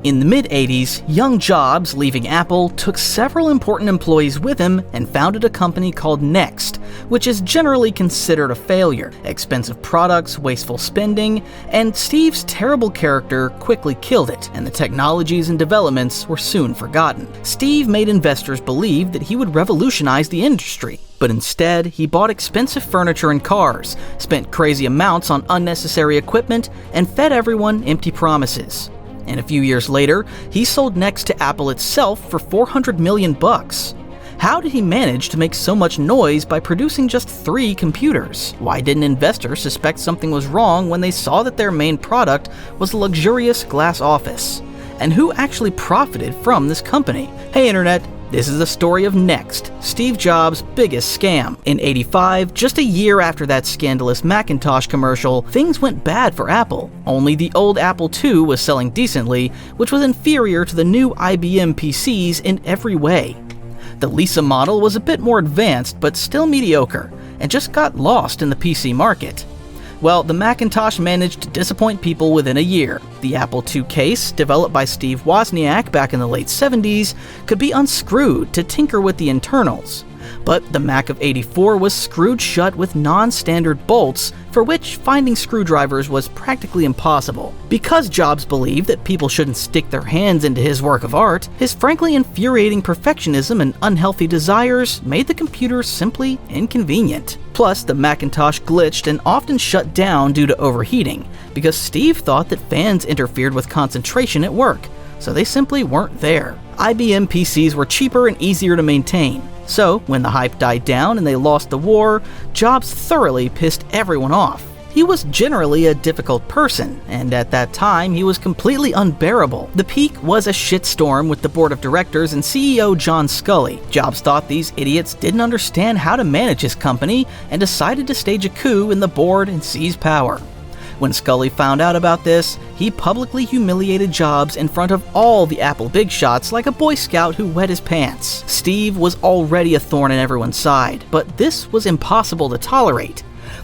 In the mid-80s, young Jobs, leaving Apple, took several important employees with him and founded a company called NeXT, which is generally considered a failure. Expensive products, wasteful spending, and Steve's terrible character quickly killed it, and the technologies and developments were soon forgotten. Steve made investors believe that he would revolutionize the industry, but instead, he bought expensive furniture and cars, spent crazy amounts on unnecessary equipment, and fed everyone empty promises. And a few years later, he sold NeXT to Apple itself for $400 million. How did he manage to make so much noise by producing just 3 computers? Why didn't investors suspect something was wrong when they saw that their main product was a luxurious glass office? And who actually profited from this company? Hey Internet, this is the story of NeXT, Steve Jobs' biggest scam. In '85, just a year after that scandalous Macintosh commercial, things went bad for Apple. Only the old Apple II was selling decently, which was inferior to the new IBM PCs in every way. The Lisa model was a bit more advanced, but still mediocre, and just got lost in the PC market. Well, the Macintosh managed to disappoint people within a year. The Apple II case, developed by Steve Wozniak back in the late 70s, could be unscrewed to tinker with the internals. But the Mac of '84 was screwed shut with non-standard bolts, for which finding screwdrivers was practically impossible. Because Jobs believed that people shouldn't stick their hands into his work of art, his frankly infuriating perfectionism and unhealthy desires made the computer simply inconvenient. Plus, the Macintosh glitched and often shut down due to overheating, because Steve thought that fans interfered with concentration at work, so they simply weren't there. IBM PCs were cheaper and easier to maintain. So, when the hype died down and they lost the war, Jobs thoroughly pissed everyone off. He was generally a difficult person, and at that time he was completely unbearable. The peak was a shitstorm with the board of directors and CEO John Sculley. Jobs thought these idiots didn't understand how to manage his company and decided to stage a coup in the board and seize power. When Sculley found out about this, he publicly humiliated Jobs in front of all the Apple big shots like a Boy Scout who wet his pants. Steve was already a thorn in everyone's side, but this was impossible to tolerate.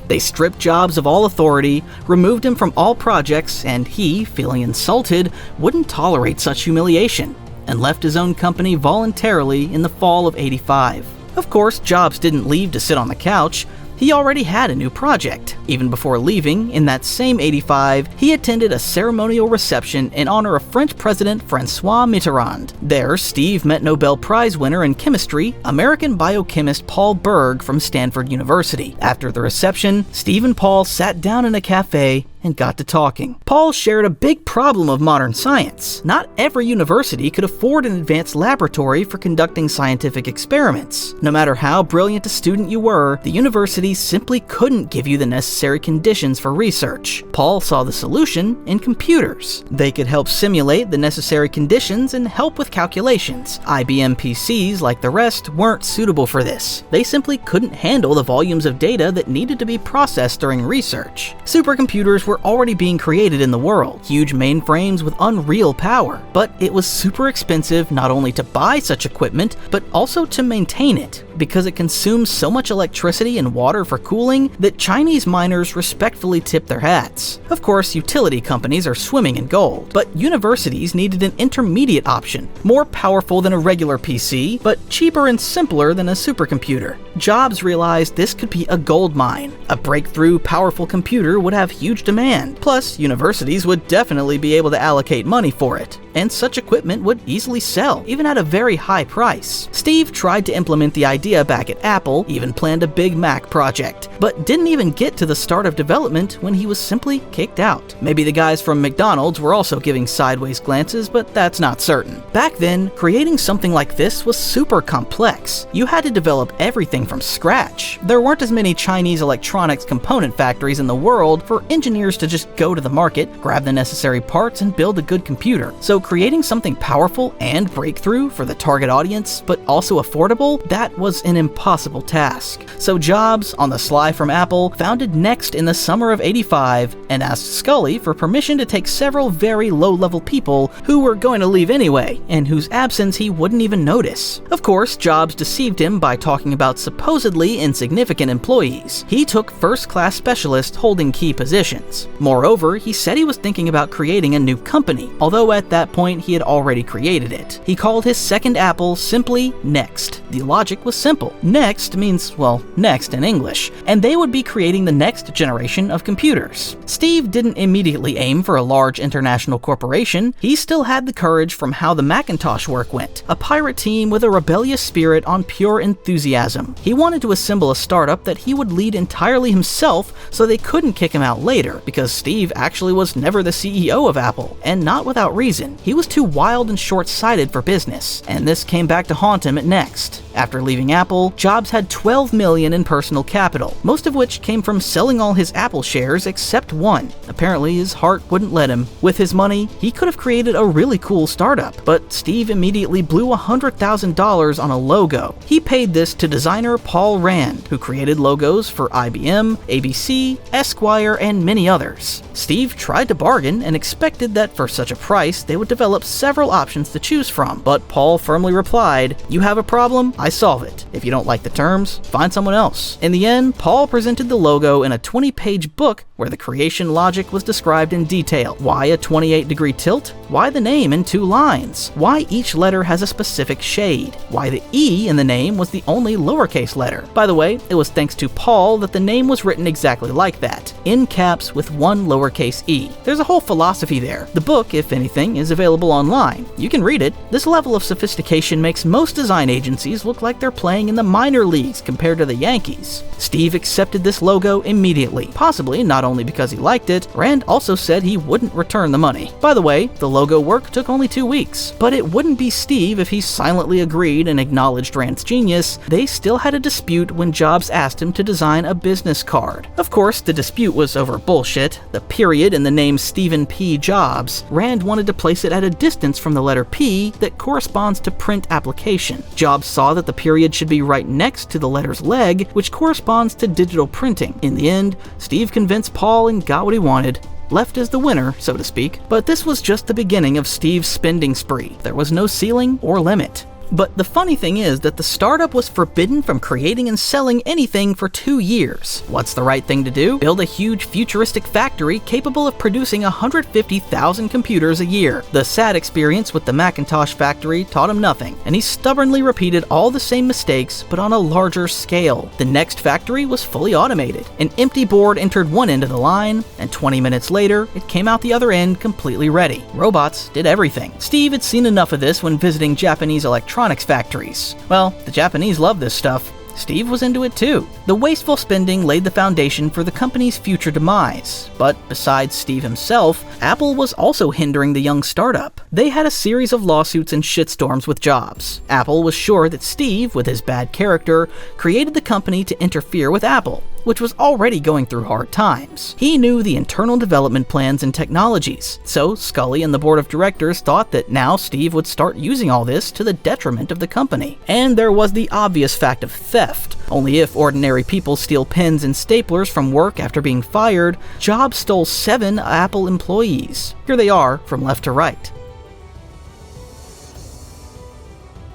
They stripped Jobs of all authority, removed him from all projects, and he, feeling insulted, wouldn't tolerate such humiliation, and left his own company voluntarily in the fall of '85. Of course, Jobs didn't leave to sit on the couch. He already had a new project. Even before leaving, in that same '85, he attended a ceremonial reception in honor of French President François Mitterrand. There, Steve met Nobel Prize winner in chemistry, American biochemist Paul Berg from Stanford University. After the reception, Steve and Paul sat down in a cafe and got to talking. Paul shared a big problem of modern science. Not every university could afford an advanced laboratory for conducting scientific experiments. No matter how brilliant a student you were, the university simply couldn't give you the necessary conditions for research. Paul saw the solution in computers. They could help simulate the necessary conditions and help with calculations. IBM PCs, like the rest, weren't suitable for this. They simply couldn't handle the volumes of data that needed to be processed during research. Supercomputers were already being created in the world, huge mainframes with unreal power, but it was super expensive not only to buy such equipment, but also to maintain it, because it consumes so much electricity and water for cooling that Chinese miners respectfully tip their hats. Of course, utility companies are swimming in gold, but universities needed an intermediate option, more powerful than a regular PC, but cheaper and simpler than a supercomputer. Jobs realized this could be a gold mine. A breakthrough, powerful computer would have huge demand. Plus, universities would definitely be able to allocate money for it, and such equipment would easily sell, even at a very high price. Steve tried to implement the idea back at Apple, even planned a big Mac project, but didn't even get to the start of development when he was simply kicked out. Maybe the guys from McDonald's were also giving sideways glances, but that's not certain. Back then, creating something like this was super complex. You had to develop everything from scratch. There weren't as many Chinese electronics component factories in the world for engineers to just go to the market, grab the necessary parts, and build a good computer. So creating something powerful and breakthrough for the target audience, but also affordable, that was an impossible task. So Jobs, on the sly from Apple, founded NeXT in the summer of '85 and asked Sculley for permission to take several very low-level people who were going to leave anyway, and whose absence he wouldn't even notice. Of course, Jobs deceived him by talking about supposedly insignificant employees. He took first-class specialists holding key positions. Moreover, he said he was thinking about creating a new company, although at that point he had already created it. He called his second Apple simply NeXT. The logic was simple. NeXT means, well, next in English, and they would be creating the next generation of computers. Steve didn't immediately aim for a large international corporation. He still had the courage from how the Macintosh work went, a pirate team with a rebellious spirit on pure enthusiasm. He wanted to assemble a startup that he would lead entirely himself so they couldn't kick him out later, because Steve actually was never the CEO of Apple, and not without reason. He was too wild and short-sighted for business, and this came back to haunt him at NeXT. After leaving Apple, Jobs had $12 million in personal capital, most of which came from selling all his Apple shares except one. Apparently his heart wouldn't let him. With his money, he could have created a really cool startup, but Steve immediately blew $100,000 on a logo. He paid this to designer Paul Rand, who created logos for IBM, ABC, Esquire, and many others. Steve tried to bargain and expected that for such a price they would develop several options to choose from, but Paul firmly replied, "You have a problem? I solve it. If you don't like the terms, find someone else." In the end, Paul presented the logo in a 20-page book where the creation logic was described in detail. Why a 28-degree tilt? Why the name in 2 lines? Why each letter has a specific shade? Why the E in the name was the only lowercase letter? By the way, it was thanks to Paul that the name was written exactly like that, in caps with 1 lowercase e. There's a whole philosophy there. The book, if anything, is available online. You can read it. This level of sophistication makes most design agencies look like they're playing in the minor leagues compared to the Yankees. Steve accepted this logo immediately, possibly not only because he liked it. Rand also said he wouldn't return the money. By the way, the logo work took only 2 weeks, but it wouldn't be Steve if he silently agreed and acknowledged Rand's genius. They still had a dispute when Jobs asked him to design a business card. Of course, the dispute was over bullshit, the period in the name Stephen P. Jobs. Rand wanted to place it at a distance from the letter P that corresponds to print application. Jobs saw that the period should be right next to the letter's leg, which corresponds to digital printing. In the end, Steve convinced Paul and got what he wanted. Left as the winner, so to speak. But this was just the beginning of Steve's spending spree. There was no ceiling or limit. But the funny thing is that the startup was forbidden from creating and selling anything for 2 years. What's the right thing to do? Build a huge futuristic factory capable of producing 150,000 computers a year. The sad experience with the Macintosh factory taught him nothing, and he stubbornly repeated all the same mistakes but on a larger scale. The next factory was fully automated. An empty board entered one end of the line, and 20 minutes later, it came out the other end completely ready. Robots did everything. Steve had seen enough of this when visiting Japanese electronics factories. Well, the Japanese love this stuff. Steve was into it too. The wasteful spending laid the foundation for the company's future demise. But besides Steve himself, Apple was also hindering the young startup. They had a series of lawsuits and shitstorms with Jobs. Apple was sure that Steve, with his bad character, created the company to interfere with Apple, which was already going through hard times. He knew the internal development plans and technologies, so Scully and the board of directors thought that now Steve would start using all this to the detriment of the company. And there was the obvious fact of theft. Only if ordinary people steal pens and staplers from work after being fired, Jobs stole 7 Apple employees. Here they are from left to right.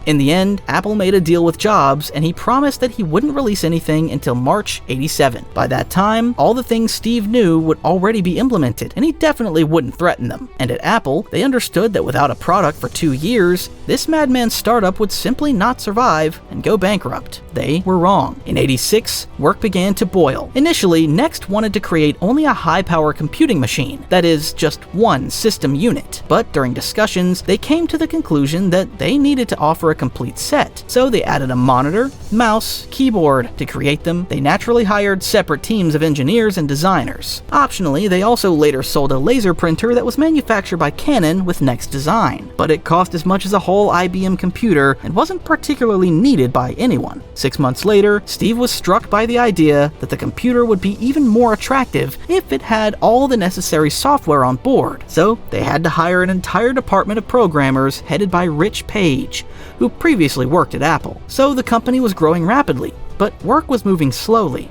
In the end, Apple made a deal with Jobs, and he promised that he wouldn't release anything until March '87. By that time, all the things Steve knew would already be implemented, and he definitely wouldn't threaten them. And at Apple, they understood that without a product for 2 years, this madman startup would simply not survive and go bankrupt. They were wrong. In '86, work began to boil. Initially, NeXT wanted to create only a high-power computing machine, that is, just one system unit. But during discussions, they came to the conclusion that they needed to offer a complete set. So they added a monitor, mouse, keyboard. To create them, they naturally hired separate teams of engineers and designers. Optionally, they also later sold a laser printer that was manufactured by Canon with NeXT design, but it cost as much as a whole IBM computer and wasn't particularly needed by anyone. 6 months later, Steve was struck by the idea that the computer would be even more attractive if it had all the necessary software on board. So they had to hire an entire department of programmers headed by Rich Page, who previously worked at Apple. So the company was growing rapidly, but work was moving slowly.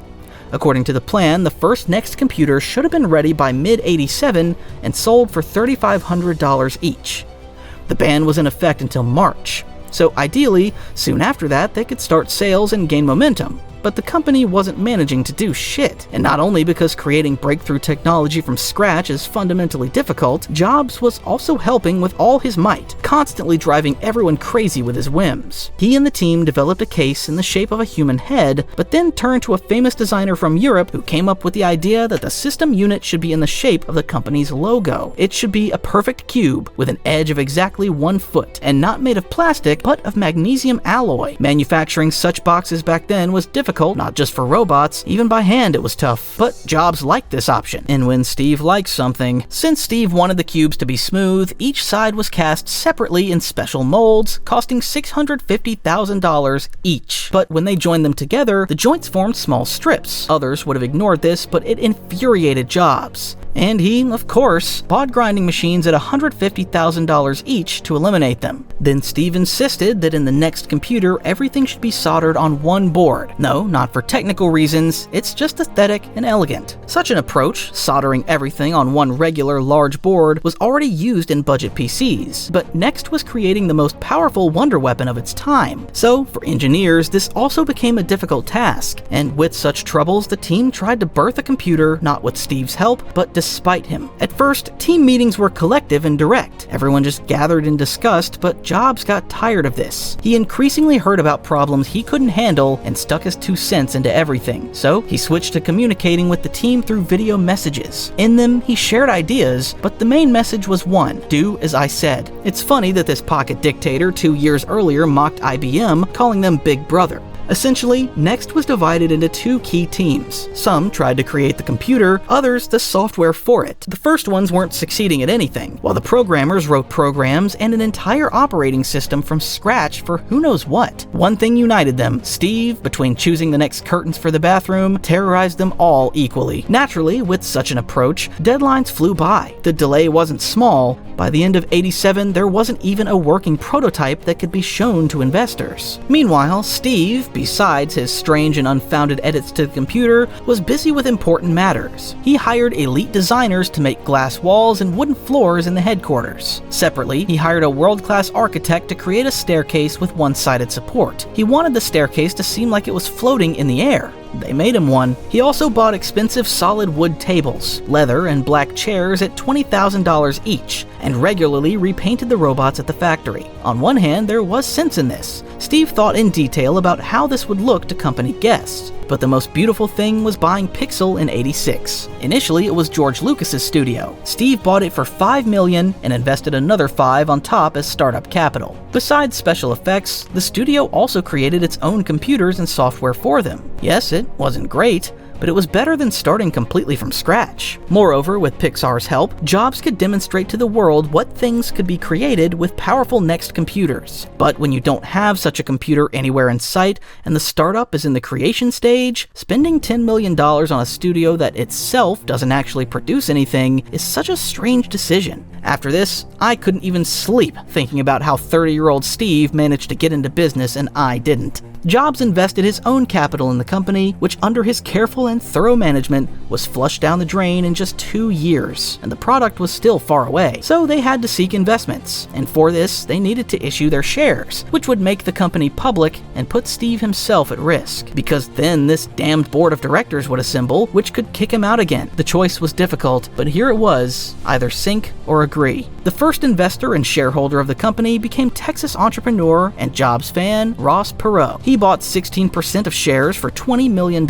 According to the plan, the first NeXT computer should have been ready by mid-'87 and sold for $3,500 each. The ban was in effect until March. So ideally, soon after that, they could start sales and gain momentum. But the company wasn't managing to do shit. And not only because creating breakthrough technology from scratch is fundamentally difficult, Jobs was also helping with all his might, constantly driving everyone crazy with his whims. He and the team developed a case in the shape of a human head, but then turned to a famous designer from Europe who came up with the idea that the system unit should be in the shape of the company's logo. It should be a perfect cube with an edge of exactly 1 foot, and not made of plastic, but of magnesium alloy. Manufacturing such boxes back then was difficult, not just for robots, even by hand it was tough. But Jobs liked this option, and when Steve likes something, since Steve wanted the cubes to be smooth, each side was cast separately in special molds, costing $650,000 each. But when they joined them together, the joints formed small strips. Others would have ignored this, but it infuriated Jobs. And he, of course, bought grinding machines at $150,000 each to eliminate them. Then Steve insisted that in the next computer, everything should be soldered on one board. No, not for technical reasons, it's just aesthetic and elegant. Such an approach, soldering everything on one regular large board, was already used in budget PCs, but NeXT was creating the most powerful wonder weapon of its time. So, for engineers, this also became a difficult task, and with such troubles, the team tried to birth a computer, not with Steve's help, but despite him. At first, team meetings were collective and direct. Everyone just gathered and discussed, but Jobs got tired of this. He increasingly heard about problems he couldn't handle and stuck his 2 cents into everything. So he switched to communicating with the team through video messages. In them, he shared ideas, but the main message was one: do as I said. It's funny that this pocket dictator 2 years earlier mocked IBM, calling them Big Brother. Essentially, NeXT was divided into 2 key teams. Some tried to create the computer, others the software for it. The first ones weren't succeeding at anything, while the programmers wrote programs and an entire operating system from scratch for who knows what. One thing united them: Steve, between choosing the next curtains for the bathroom, terrorized them all equally. Naturally, with such an approach, deadlines flew by. The delay wasn't small. By the end of '87, there wasn't even a working prototype that could be shown to investors. Meanwhile, Steve, besides his strange and unfounded edits to the computer, was busy with important matters. He hired elite designers to make glass walls and wooden floors in the headquarters. Separately, he hired a world-class architect to create a staircase with one-sided support. He wanted the staircase to seem like it was floating in the air. They made him one. He also bought expensive solid wood tables, leather, and black chairs at $20,000 each, and regularly repainted the robots at the factory. On one hand, there was sense in this. Steve thought in detail about how this would look to company guests. But the most beautiful thing was buying Pixel in '86. Initially, it was George Lucas's studio. Steve bought it for $5 million and invested another $5 on top as startup capital. Besides special effects, the studio also created its own computers and software for them. Yes, it wasn't great, but it was better than starting completely from scratch. Moreover, with Pixar's help, Jobs could demonstrate to the world what things could be created with powerful NeXT computers. But when you don't have such a computer anywhere in sight, and the startup is in the creation stage, spending $10 million on a studio that itself doesn't actually produce anything is such a strange decision. After this, I couldn't even sleep thinking about how 30-year-old Steve managed to get into business and I didn't. Jobs invested his own capital in the company, which under his careful and thorough management was flushed down the drain in just 2 years, and the product was still far away. So they had to seek investments, and for this, they needed to issue their shares, which would make the company public and put Steve himself at risk, because then this damned board of directors would assemble, which could kick him out again. The choice was difficult, but here it was: either sink or agree. The first investor and shareholder of the company became Texas entrepreneur and Jobs fan Ross Perot. He bought 16% of shares for $20 million.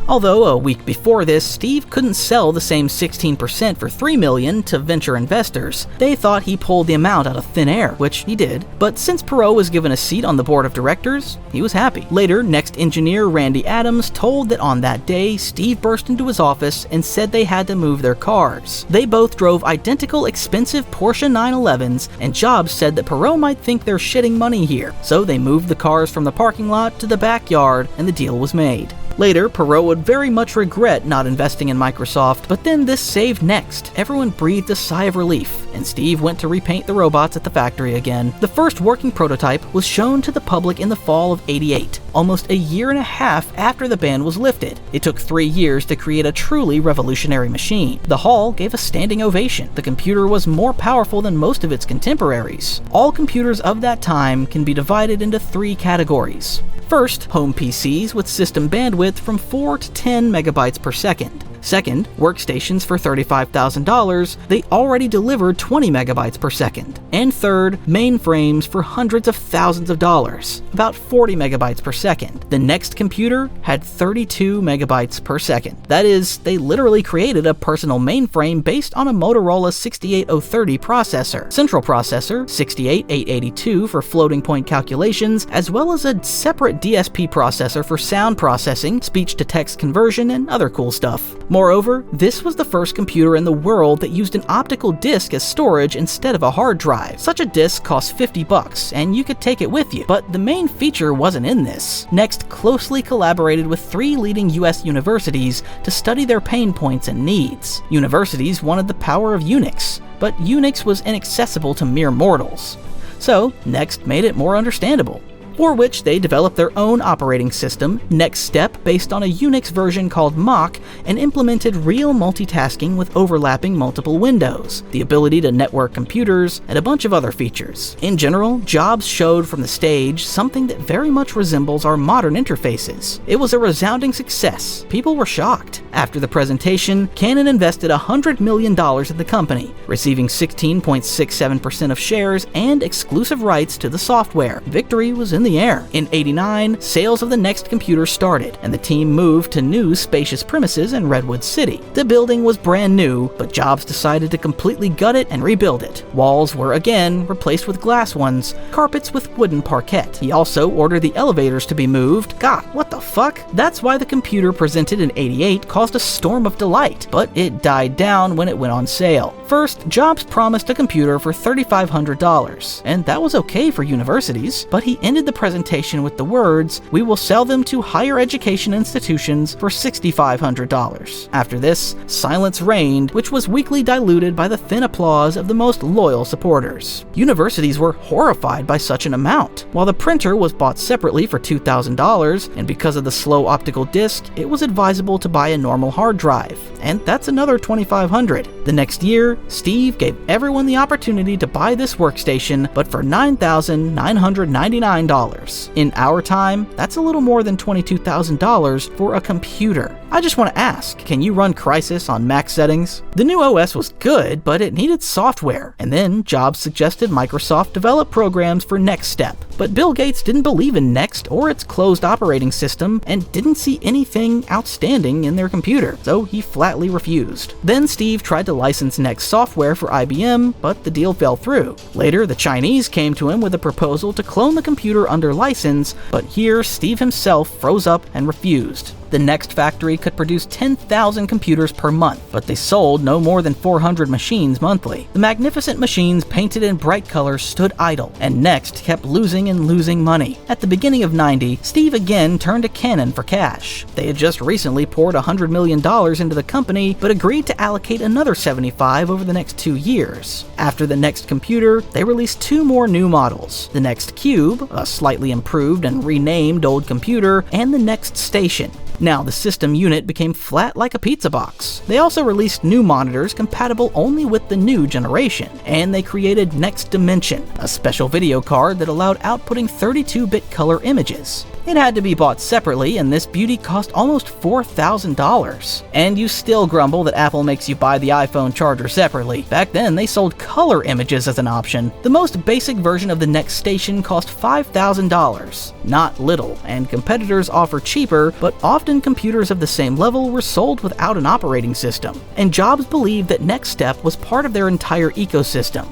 Although a week before this, Steve couldn't sell the same 16% for $3 million to venture investors. They thought he pulled the amount out of thin air, which he did. But since Perot was given a seat on the board of directors, he was happy. Later, NeXT engineer Randy Adams told that on that day, Steve burst into his office and said they had to move their cars. They both drove identical expensive Porsche 911s, and Jobs said that Perot might think they're shitting money here. So they moved the cars from the parking lot to the backyard, and the deal was made. Later, Perot would very much regret not investing in Microsoft, but then this saved NeXT. Everyone breathed a sigh of relief. and Steve went to repaint the robots at the factory again. The first working prototype was shown to the public in the fall of '88, almost a year and a half after the ban was lifted. It took 3 years to create a truly revolutionary machine. The hall gave a standing ovation. The computer was more powerful than most of its contemporaries. All computers of that time can be divided into 3 categories. First, home PCs with system bandwidth from 4 to 10 megabytes per second. Second, workstations for $35,000, they already delivered 20 megabytes per second. And third, mainframes for hundreds of thousands of dollars, about 40 megabytes per second. The NeXT computer had 32 megabytes per second. That is, they literally created a personal mainframe based on a Motorola 68030 processor. Central processor, 68882 for floating point calculations, as well as a separate DSP processor for sound processing, speech-to-text conversion, and other cool stuff. Moreover, this was the first computer in the world that used an optical disc as storage instead of a hard drive. Such a disc cost $50, and you could take it with you. But the main feature wasn't in this. NeXT closely collaborated with 3 leading US universities to study their pain points and needs. Universities wanted the power of Unix, but Unix was inaccessible to mere mortals. So, NeXT made it more understandable, for which they developed their own operating system, NeXTSTEP, based on a Unix version called Mach, and implemented real multitasking with overlapping multiple windows, the ability to network computers, and a bunch of other features. In general, Jobs showed from the stage something that very much resembles our modern interfaces. It was a resounding success. People were shocked. After the presentation, Canon invested $100 million in the company, receiving 16.67% of shares and exclusive rights to the software. Victory was in the air. In '89, sales of the NeXT computer started, and the team moved to new spacious premises in Redwood City. The building was brand new, but Jobs decided to completely gut it and rebuild it. Walls were again replaced with glass ones, carpets with wooden parquet. He also ordered the elevators to be moved. God, what the fuck? That's why the computer presented in '88 caused a storm of delight, but it died down when it went on sale. First, Jobs promised a computer for $3,500, and that was okay for universities, but he ended the presentation with the words, "We will sell them to higher education institutions for $6,500. After this, silence reigned, which was weakly diluted by the thin applause of the most loyal supporters. Universities were horrified by such an amount. While the printer was bought separately for $2,000, and because of the slow optical disc, it was advisable to buy a normal hard drive. And that's another $2,500. The next year, Steve gave everyone the opportunity to buy this workstation, but for $9,999. In our time, that's a little more than $22,000 for a computer. I just want to ask, can you run Crysis on Mac settings? The new OS was good, but it needed software, and then Jobs suggested Microsoft develop programs for NeXTSTEP. But Bill Gates didn't believe in NeXT or its closed operating system, and didn't see anything outstanding in their computer, so he flatly refused. Then Steve tried to license NeXT software for IBM, but the deal fell through. Later, the Chinese came to him with a proposal to clone the computer under license, but here Steve himself froze up and refused. The NeXT factory could produce 10,000 computers per month, but they sold no more than 400 machines monthly. The magnificent machines painted in bright colors stood idle, and NeXT kept losing and losing money. At the beginning of '90, Steve again turned to Canon for cash. They had just recently poured $100 million into the company, but agreed to allocate another $75 over the next 2 years. After the NeXT computer, they released 2 more new models, the NeXT Cube, a slightly improved and renamed old computer, and the NeXT Station. Now, the system unit became flat like a pizza box. They also released new monitors compatible only with the new generation, and they created NeXT Dimension, a special video card that allowed outputting 32-bit color images. It had to be bought separately, and this beauty cost almost $4,000. And you still grumble that Apple makes you buy the iPhone charger separately. Back then, they sold color images as an option. The most basic version of the NeXT Station cost $5,000. Not little, and competitors offer cheaper, but often computers of the same level were sold without an operating system. And Jobs believed that NeXTSTEP was part of their entire ecosystem.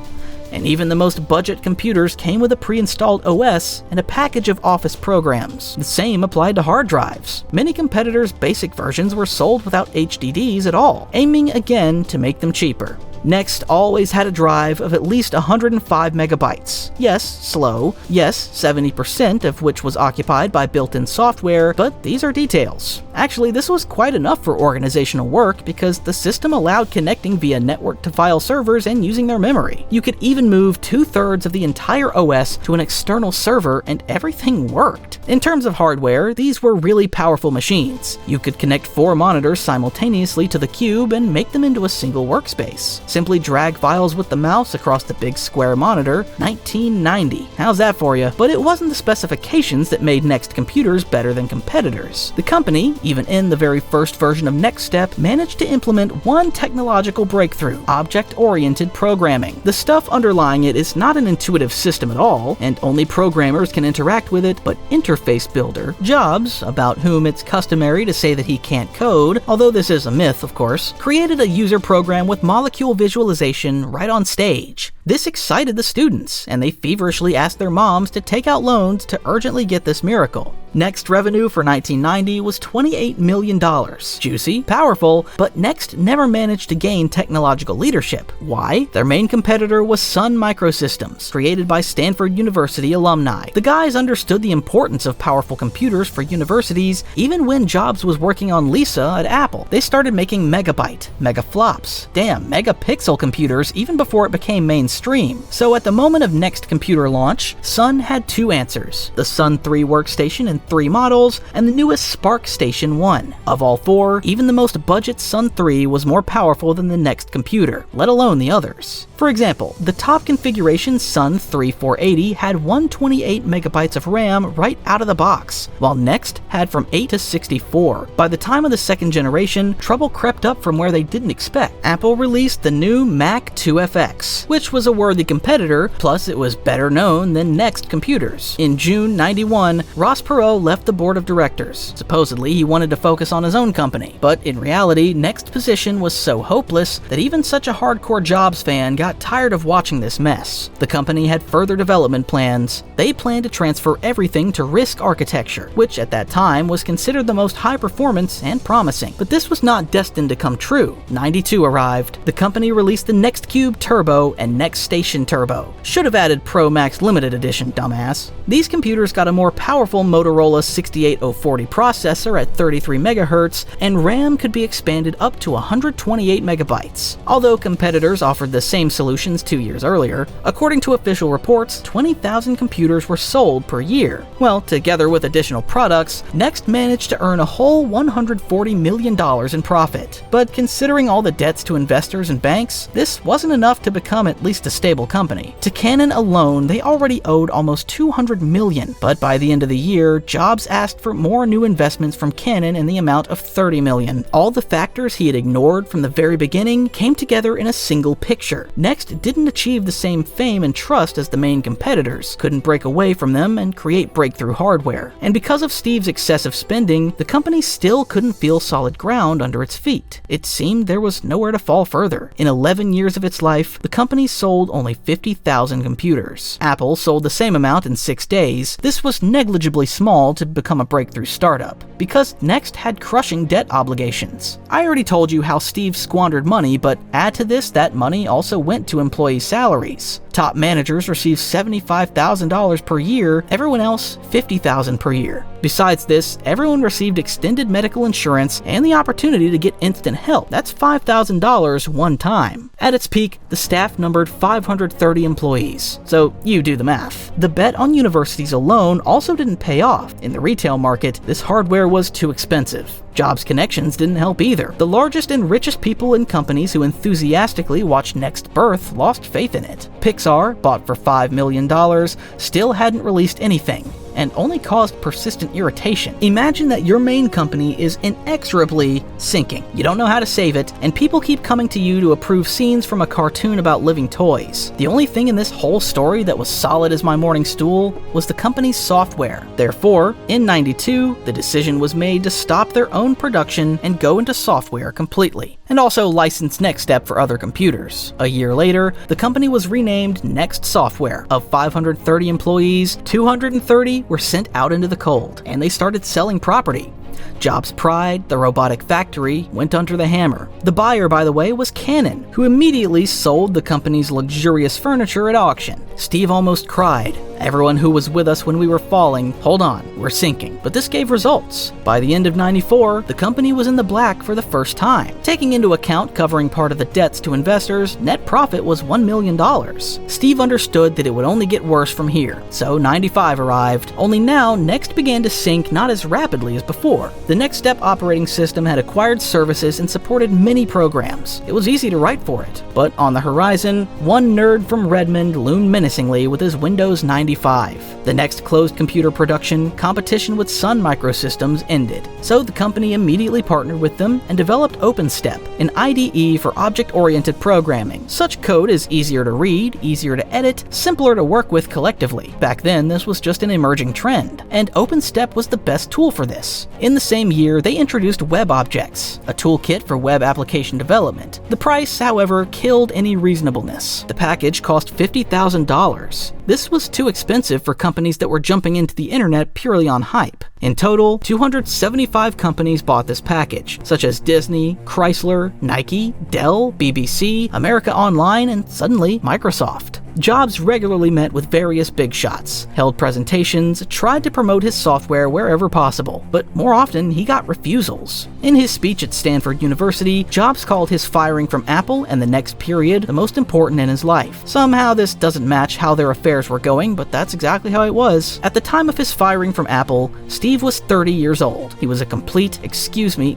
And even the most budget computers came with a pre-installed OS and a package of office programs. The same applied to hard drives. Many competitors' basic versions were sold without HDDs at all, aiming again to make them cheaper. Next always had a drive of at least 105 megabytes. Yes, slow. Yes, 70% of which was occupied by built-in software, but these are details. Actually, this was quite enough for organizational work because the system allowed connecting via network-to-file servers and using their memory. You could even move 2/3 of the entire OS to an external server and everything worked. In terms of hardware, these were really powerful machines. You could connect 4 monitors simultaneously to the cube and make them into a single workspace. Simply drag files with the mouse across the big square monitor. 1990. How's that for you? But it wasn't the specifications that made NeXT computers better than competitors. The company, even in the very first version of NeXTSTEP, managed to implement one technological breakthrough: object-oriented programming. The stuff underlying it is not an intuitive system at all, and only programmers can interact with it, but interface builder Jobs, about whom it's customary to say that he can't code, although this is a myth of course, created a user program with molecule visualization right on stage. This excited the students, and they feverishly asked their moms to take out loans to urgently get this miracle. NeXT revenue for 1990 was $28 million. Juicy, powerful, but NeXT never managed to gain technological leadership. Why? Their main competitor was Sun Microsystems, created by Stanford University alumni. The guys understood the importance of powerful computers for universities even when Jobs was working on Lisa at Apple. They started making megabyte, megaflops, megapixel computers even before it became mainstream. So at the moment of NeXT computer launch, Sun had 2 answers: the Sun 3 workstation in 3 models, and the newest Spark Station 1. Of all 4, even the most budget Sun 3 was more powerful than the NeXT computer, let alone the others. For example, the top configuration Sun 3 480 had 128 megabytes of RAM right out of the box, while NeXT had from 8 to 64. By the time of the second generation, trouble crept up from where they didn't expect. Apple released the new Mac 2FX, which was a worthy competitor, plus it was better known than NeXT computers. In June 91, Ross Perot left the board of directors. Supposedly, he wanted to focus on his own company, but in reality, NeXT's position was so hopeless that even such a hardcore Jobs fan got tired of watching this mess. The company had further development plans. They planned to transfer everything to RISC architecture, which at that time was considered the most high performance and promising. But this was not destined to come true. 92 arrived. The company released the NeXT Cube Turbo and NeXT Station Turbo. Should have added Pro Max Limited Edition, dumbass. These computers got a more powerful Motorola 68040 processor at 33 MHz, and RAM could be expanded up to 128 megabytes. Although competitors offered the same solutions 2 years earlier, according to official reports, 20,000 computers were sold per year. Well, together with additional products, NeXT managed to earn a whole $140 million in profit. But considering all the debts to investors and banks, this wasn't enough to become at least a stable company. To Canon alone, they already owed almost $200 million, but by the end of the year, Jobs asked for more new investments from Canon in the amount of $30 million. All the factors he had ignored from the very beginning came together in a single picture. NeXT didn't achieve the same fame and trust as the main competitors, couldn't break away from them and create breakthrough hardware. And because of Steve's excessive spending, the company still couldn't feel solid ground under its feet. It seemed there was nowhere to fall further. In 11 years of its life, the company sold only 50,000 computers. Apple sold the same amount in 6 days. This was negligibly small to become a breakthrough startup, because NeXT had crushing debt obligations. I already told you how Steve squandered money, but add to this that money also went to employee salaries. Top managers received $75,000 per year, everyone else $50,000 per year. Besides this, everyone received extended medical insurance and the opportunity to get instant help. That's $5,000 one time. At its peak, the staff numbered 530 employees, so you do the math. The bet on universities alone also didn't pay off. In the retail market, this hardware was too expensive. Jobs' connections didn't help either. The largest and richest people and companies who enthusiastically watched NeXT birth lost faith in it. Pixar, bought for $5 million, still hadn't released anything, and only caused persistent irritation. Imagine that your main company is inexorably sinking. You don't know how to save it, and people keep coming to you to approve scenes from a cartoon about living toys. The only thing in this whole story that was solid as my morning stool was the company's software. Therefore, in '92, the decision was made to stop their own production and go into software completely, and also license NeXTSTEP for other computers. A year later, the company was renamed NeXT Software. Of 530 employees, 230 were sent out into the cold, and they started selling property. Jobs' pride, the robotic factory, went under the hammer. The buyer, by the way, was Canon, who immediately sold the company's luxurious furniture at auction. Steve almost cried. Everyone who was with us when we were falling, hold on, we're sinking. But this gave results. By the end of '94, the company was in the black for the first time. Taking into account covering part of the debts to investors, net profit was $1 million. Steve understood that it would only get worse from here, so '95 arrived. Only now, Next began to sink not as rapidly as before. The Next Step operating system had acquired services and supported many programs. It was easy to write for it. But on the horizon, one nerd from Redmond loomed menacingly with his Windows 95. The Next closed computer production, competition with Sun Microsystems ended. So the company immediately partnered with them and developed OpenStep, an IDE for object-oriented programming. Such code is easier to read, easier to edit, simpler to work with collectively. Back then, this was just an emerging trend, and OpenStep was the best tool for this. In the same year, they introduced WebObjects, a toolkit for web application development. The price, however, killed any reasonableness. The package cost $50,000. This was too expensive for companies that were jumping into the internet purely on hype. In total, 275 companies bought this package, such as Disney, Chrysler, Nike, Dell, BBC, America Online, and suddenly Microsoft. Jobs regularly met with various big shots, held presentations, tried to promote his software wherever possible, but more often he got refusals. In his speech at Stanford University, Jobs called his firing from Apple and the next period the most important in his life. Somehow this doesn't match how their affairs were going, but that's exactly how it was. At the time of his firing from Apple, Steve was 30 years old. He was a complete,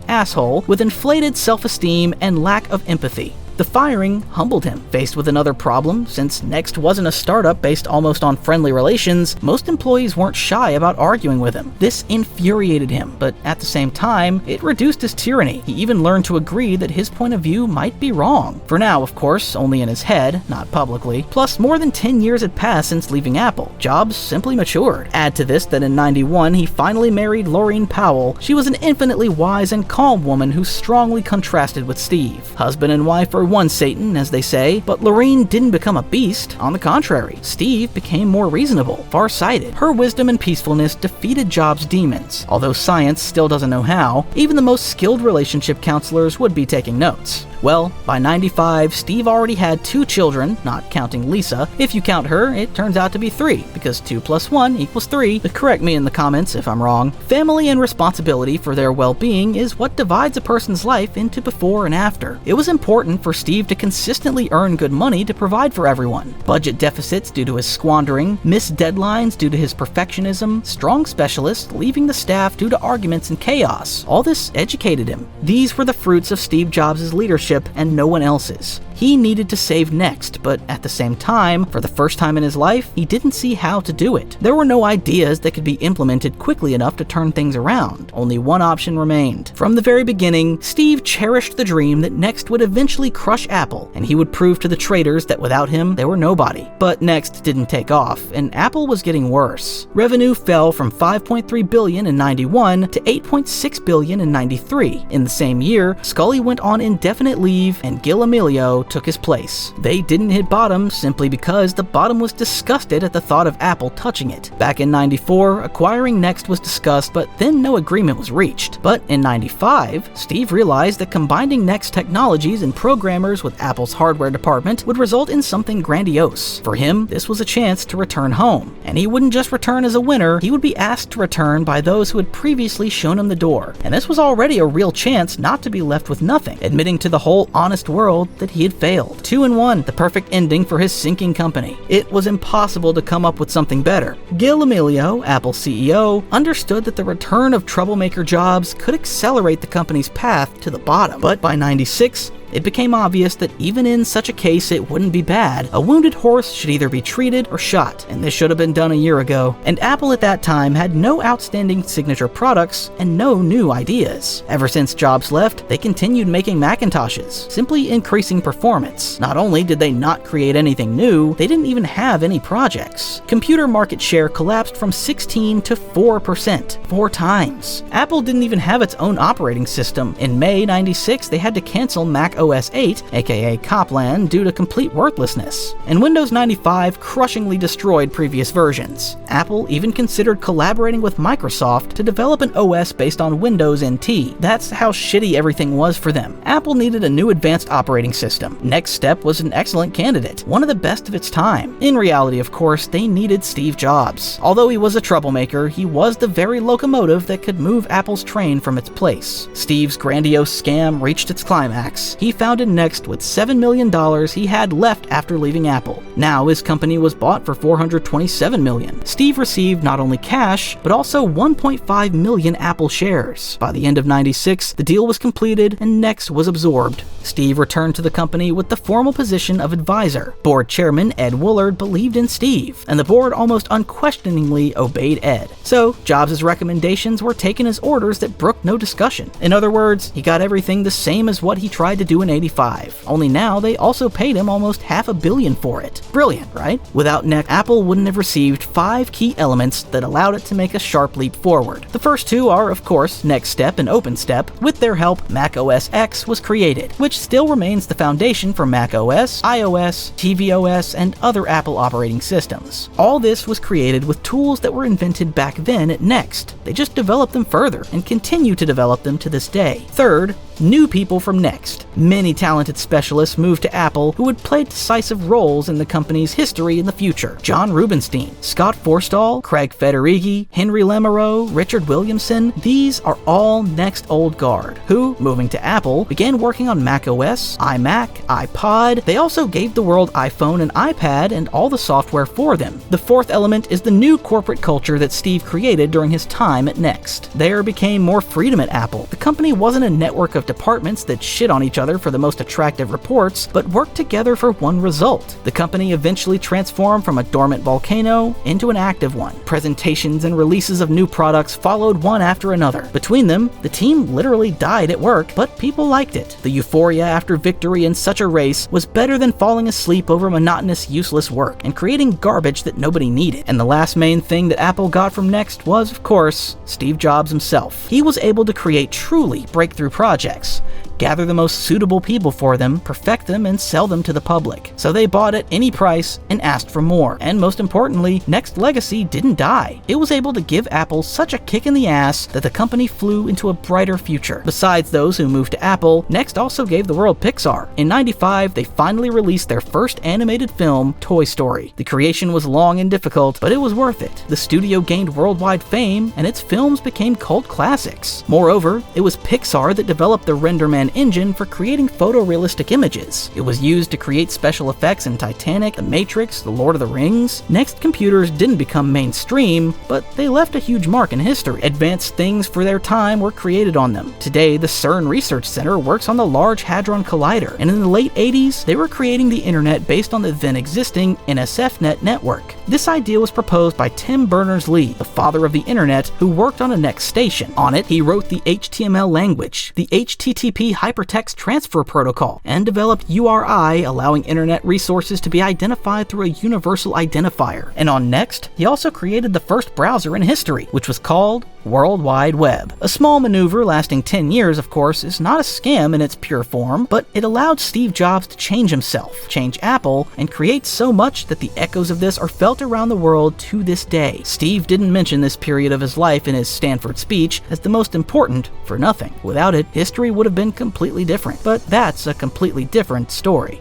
asshole with inflated self-esteem and lack of empathy. The firing humbled him. Faced with another problem, since Next wasn't a startup based almost on friendly relations, most employees weren't shy about arguing with him. This infuriated him, but at the same time, it reduced his tyranny. He even learned to agree that his point of view might be wrong. For now, of course, only in his head, not publicly. Plus, more than 10 years had passed since leaving Apple. Jobs simply matured. Add to this that in '91, he finally married Laureen Powell. She was an infinitely wise and calm woman who strongly contrasted with Steve. Husband and wife are one Satan, as they say, but Laureen didn't become a beast. On the contrary, Steve became more reasonable, far-sighted. Her wisdom and peacefulness defeated Jobs' demons. Although science still doesn't know how, even the most skilled relationship counselors would be taking notes. Well, by '95, Steve already had 2 children, not counting Lisa. If you count her, it turns out to be 3, because 2 + 1 = 3. But correct me in the comments if I'm wrong. Family and responsibility for their well-being is what divides a person's life into before and after. It was important for Steve to consistently earn good money to provide for everyone. Budget deficits due to his squandering, missed deadlines due to his perfectionism, strong specialists leaving the staff due to arguments and chaos. All this educated him. These were the fruits of Steve Jobs' leadership and no one else's. He needed to save Next, but at the same time, for the first time in his life, he didn't see how to do it. There were no ideas that could be implemented quickly enough to turn things around. Only one option remained. From the very beginning, Steve cherished the dream that Next would eventually crush Apple, and he would prove to the traders that without him, they were nobody. But Next didn't take off, and Apple was getting worse. Revenue fell from $5.3 billion in '91 to $8.6 billion in '93. In the same year, Scully went on indefinite leave, and Gil Amelio took his place. They didn't hit bottom simply because the bottom was disgusted at the thought of Apple touching it. Back in '94, acquiring Next was discussed, but then no agreement was reached. But in '95, Steve realized that combining Next technologies and programmers with Apple's hardware department would result in something grandiose. For him, this was a chance to return home. And he wouldn't just return as a winner, he would be asked to return by those who had previously shown him the door. And this was already a real chance not to be left with nothing, admitting to the whole honest world that he had failed. 2 in 1, the perfect ending for his sinking company. It was impossible to come up with something better. Gil Amelio, Apple's CEO, understood that the return of troublemaker Jobs could accelerate the company's path to the bottom. But by '96, it became obvious that even in such a case it wouldn't be bad. A wounded horse should either be treated or shot, and this should have been done a year ago. And Apple at that time had no outstanding signature products and no new ideas. Ever since Jobs left, they continued making Macintoshes, simply increasing performance. Not only did they not create anything new, they didn't even have any projects. Computer market share collapsed from 16 to 4%, 4 times. Apple didn't even have its own operating system. In May '96, they had to cancel Mac OS 8, aka Copland, due to complete worthlessness. And Windows 95 crushingly destroyed previous versions. Apple even considered collaborating with Microsoft to develop an OS based on Windows NT. That's how shitty everything was for them. Apple needed a new advanced operating system. NeXT was an excellent candidate, one of the best of its time. In reality, of course, they needed Steve Jobs. Although he was a troublemaker, he was the very locomotive that could move Apple's train from its place. Steve's grandiose scam reached its climax. He founded NeXT with $7 million he had left after leaving Apple. Now his company was bought for $427 million. Steve received not only cash, but also 1.5 million Apple shares. By the end of '96, the deal was completed and NeXT was absorbed. Steve returned to the company with the formal position of advisor. Board chairman Ed Woolard believed in Steve, and the board almost unquestioningly obeyed Ed. So, Jobs' recommendations were taken as orders that brooked no discussion. In other words, he got everything the same as what he tried to do in '85. Only now they also paid him almost $500 million for it. Brilliant, right? Without NeXT, Apple wouldn't have received 5 key elements that allowed it to make a sharp leap forward. The first two are, of course, NeXT and OpenStep. With their help, Mac OS X was created, which still remains the foundation for Mac OS, iOS, tvOS, and other Apple operating systems. All this was created with tools that were invented back then at NeXT. They just developed them further and continue to develop them to this day. Third, new people from NeXT. Many talented specialists moved to Apple who would play decisive roles in the company's history in the future. John Rubinstein, Scott Forstall, Craig Federighi, Henry Lamoureux, Richard Williamson, these are all NeXT old guard, who, moving to Apple, began working on Mac OS, iMac, iPod. They also gave the world iPhone and iPad and all the software for them. The fourth element is the new corporate culture that Steve created during his time at NeXT. There became more freedom at Apple. The company wasn't a network of departments that shit on each other for the most attractive reports, but worked together for one result. The company eventually transformed from a dormant volcano into an active one. Presentations and releases of new products followed one after another. Between them, the team literally died at work, but people liked it. The euphoria after victory in such a race was better than falling asleep over monotonous, useless work and creating garbage that nobody needed. And the last main thing that Apple got from NeXT was, of course, Steve Jobs himself. He was able to create truly breakthrough projects, gather the most suitable people for them, perfect them, and sell them to the public. So they bought at any price and asked for more. And most importantly, NeXT legacy didn't die. It was able to give Apple such a kick in the ass that the company flew into a brighter future. Besides those who moved to Apple, NeXT also gave the world Pixar. In '95, they finally released their first animated film, Toy Story. The creation was long and difficult, but it was worth it. The studio gained worldwide fame, and its films became cult classics. Moreover, it was Pixar that developed the RenderMan engine for creating photorealistic images. It was used to create special effects in Titanic, The Matrix, The Lord of the Rings. NeXT computers didn't become mainstream, but they left a huge mark in history. Advanced things for their time were created on them. Today, the CERN Research Center works on the Large Hadron Collider, and in the late '80s, they were creating the internet based on the then existing NSFNet network. This idea was proposed by Tim Berners-Lee, the father of the internet, who worked on a NeXT station. On it, he wrote the HTML language, the HTTP hypertext transfer protocol, and developed URI, allowing internet resources to be identified through a universal identifier. And on NeXT, he also created the first browser in history, which was called World Wide Web. A small maneuver lasting 10 years, of course, is not a scam in its pure form, but it allowed Steve Jobs to change himself, change Apple, and create so much that the echoes of this are felt around the world to this day. Steve didn't mention this period of his life in his Stanford speech as the most important for nothing. Without it, history would have been completely different. But that's a completely different story.